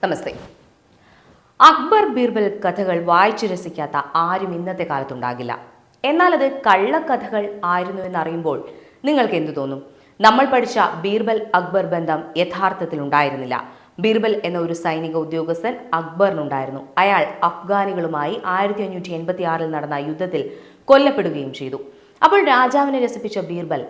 നമസ്തേ. അക്ബർ ബീർബൽ കഥകൾ വായിച്ചു രസിക്കാത്ത ആരും ഇന്നത്തെ കാലത്തുണ്ടാകില്ല. എന്നാൽ അത് കള്ളക്കഥകൾ ആയിരുന്നു എന്നറിയുമ്പോൾ നിങ്ങൾക്ക് എന്തു തോന്നും? നമ്മൾ പഠിച്ച ബീർബൽ അക്ബർ ബന്ധം യഥാർത്ഥത്തിൽ ഉണ്ടായിരുന്നില്ല. ബീർബൽ എന്ന ഒരു സൈനിക ഉദ്യോഗസ്ഥൻ അക്ബറിനുണ്ടായിരുന്നു. അയാൾ അഫ്ഗാനികളുമായി 1586 നടന്ന യുദ്ധത്തിൽ കൊല്ലപ്പെടുകയും ചെയ്തു. അപ്പോൾ രാജാവിനെ രസിപ്പിച്ച ബീർബൽ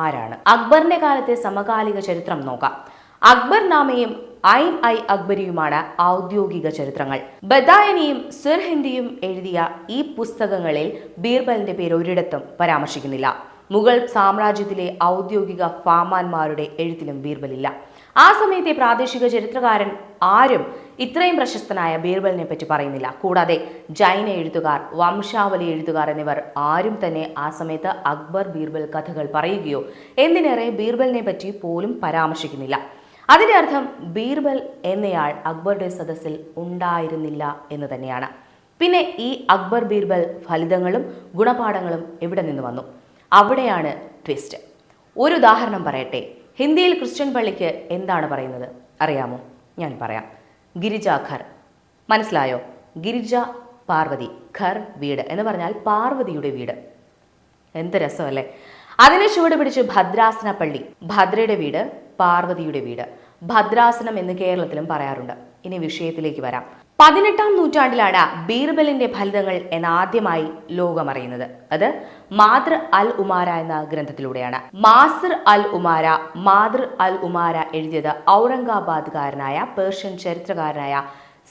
ആരാണ്? അക്ബറിന്റെ കാലത്തെ സമകാലിക ചരിത്രം നോക്കാം. അക്ബർ നാമയും ഐൻ ഐ അക്ബരിയുമാണ് ഔദ്യോഗിക ചരിത്രങ്ങൾ. ബദായനിയും സിർഹിന്ദിയും എഴുതിയ ഈ പുസ്തകങ്ങളിൽ ബീർബലിന്റെ പേര് ഒരിടത്തും പരാമർശിക്കുന്നില്ല. മുഗൾ സാമ്രാജ്യത്തിലെ ഔദ്യോഗിക ഫാമാന്മാരുടെ എഴുത്തിലും ബീർബലില്ല. ആ സമയത്തെ പ്രാദേശിക ചരിത്രകാരൻ ആരും ഇത്രയും പ്രശസ്തനായ ബീർബലിനെ പറ്റി പറയുന്നില്ല. കൂടാതെ ജൈന എഴുത്തുകാർ, വംശാവലി എഴുത്തുകാർ എന്നിവർ ആരും തന്നെ ആ സമയത്ത് അക്ബർ ബീർബൽ കഥകൾ പറയുകയോ എന്തിനേറെ ബീർബലിനെ പറ്റി പോലും പരാമർശിക്കുന്നില്ല. അതിന്റെ അർത്ഥം ബീർബൽ എന്നയാൾ അക്ബറുടെ സദസ്സിൽ ഉണ്ടായിരുന്നില്ല എന്ന് തന്നെയാണ്. പിന്നെ ഈ അക്ബർ ബീർബൽ ഫലിതങ്ങളും ഗുണപാഠങ്ങളും എവിടെ നിന്ന് വന്നു? അവിടെയാണ് ട്വിസ്റ്റ്. ഒരു ഉദാഹരണം പറയട്ടെ. ഹിന്ദിയിൽ ക്രിസ്ത്യൻ പള്ളിക്ക് എന്താണ് പറയുന്നത് അറിയാമോ? ഞാൻ പറയാം. ഗിരിജ ഘർ. മനസ്സിലായോ? ഗിരിജ പാർവതി, ഘർ വീട് എന്ന് പറഞ്ഞാൽ പാർവതിയുടെ വീട്. എന്ത് രസമല്ലേ? അതിനെ ചുവട് പിടിച്ച് ഭദ്രാസന പള്ളി, ഭദ്രയുടെ വീട്, പാർവതിയുടെ വീട്. ഭദ്രാസനം എന്ന് കേരളത്തിലും പറയാറുണ്ട്. ഇനി വിഷയത്തിലേക്ക് വരാം. 18-ാം നൂറ്റാണ്ടിലാണ് ബീർബലിന്റെ ഫലിതങ്ങൾ എന്നാദ്യമായി ലോകമറിയുന്നത്. അത് മാതൃ അൽ ഉമാര എന്ന ഗ്രന്ഥത്തിലൂടെയാണ്. മാസിർ അൽ ഉമാര, മാതൃ അൽ ഉമാര എഴുതിയത് ഔറംഗാബാദ്കാരനായ പേർഷ്യൻ ചരിത്രകാരനായ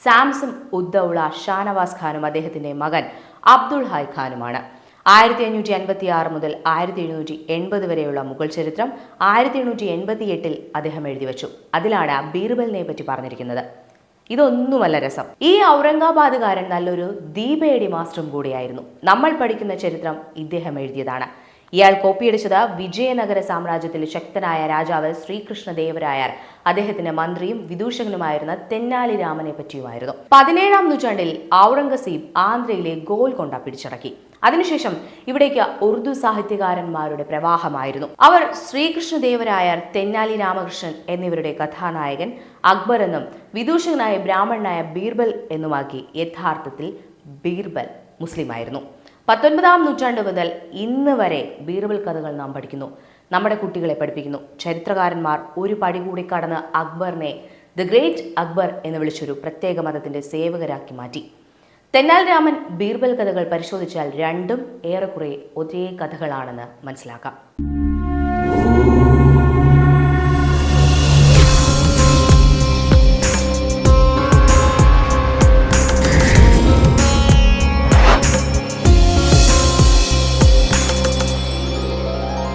സാംസം ഉദ്ദൗള ഷാനവാസ് ഖാനും അദ്ദേഹത്തിന്റെ മകൻ അബ്ദുൾ ഹായ് ഖാനുമാണ്. 1556 മുതൽ 1780 വരെയുള്ള മുഗൾ ചരിത്രം 1888 അദ്ദേഹം എഴുതി വച്ചു. അതിലാണ് ബീർബലിനെ പറ്റി പറഞ്ഞിരിക്കുന്നത്. ഇതൊന്നുമല്ല രസം. ഈ ഔറംഗാബാദുകാരൻ നല്ലൊരു ദീപേടി മാസ്റ്ററും കൂടിയായിരുന്നു. നമ്മൾ പഠിക്കുന്ന ചരിത്രം ഇദ്ദേഹം എഴുതിയതാണ്. ഇയാൾ കോപ്പിയടിച്ചത് വിജയനഗര സാമ്രാജ്യത്തിലെ ശക്തനായ രാജാവ് ശ്രീകൃഷ്ണദേവരായർ, അദ്ദേഹത്തിന്റെ മന്ത്രിയും വിദൂഷകനുമായിരുന്ന തെന്നാലി രാമനെ പറ്റിയുമായിരുന്നു. 17-ാം നൂറ്റാണ്ടിൽ ഔറംഗസീബ് ആന്ധ്രയിലെ ഗോൽക്കൊണ്ട പിടിച്ചടക്കി. അതിനുശേഷം ഇവിടേക്ക് ഉറുദു സാഹിത്യകാരന്മാരുടെ പ്രവാഹമായിരുന്നു. അവർ ശ്രീകൃഷ്ണദേവരായർ, തെന്നാലി രാമകൃഷ്ണൻ എന്നിവരുടെ കഥാനായകൻ അക്ബർ എന്നും വിദൂഷകനായ ബ്രാഹ്മണനായ ബീർബൽ എന്നുമാക്കി. യഥാർത്ഥത്തിൽ ബീർബൽ മുസ്ലിമായിരുന്നു. 19-ാം നൂറ്റാണ്ട് മുതൽ ഇന്ന് വരെ ബീർബൽ കഥകൾ നാം പഠിക്കുന്നു, നമ്മുടെ കുട്ടികളെ പഠിപ്പിക്കുന്നു. ചരിത്രകാരന്മാർ ഒരു പടി കൂടി കടന്ന് അക്ബറിനെ ദ ഗ്രേറ്റ് അക്ബർ എന്ന് വിളിച്ചൊരു പ്രത്യേക മതത്തിന്റെ സേവകരാക്കി മാറ്റി. തെന്നാലി രാമൻ, ബീർബൽ കഥകൾ പരിശോധിച്ചാൽ രണ്ടും ഏറെക്കുറെ ഒരേ കഥകളാണെന്ന് മനസ്സിലാക്കാം.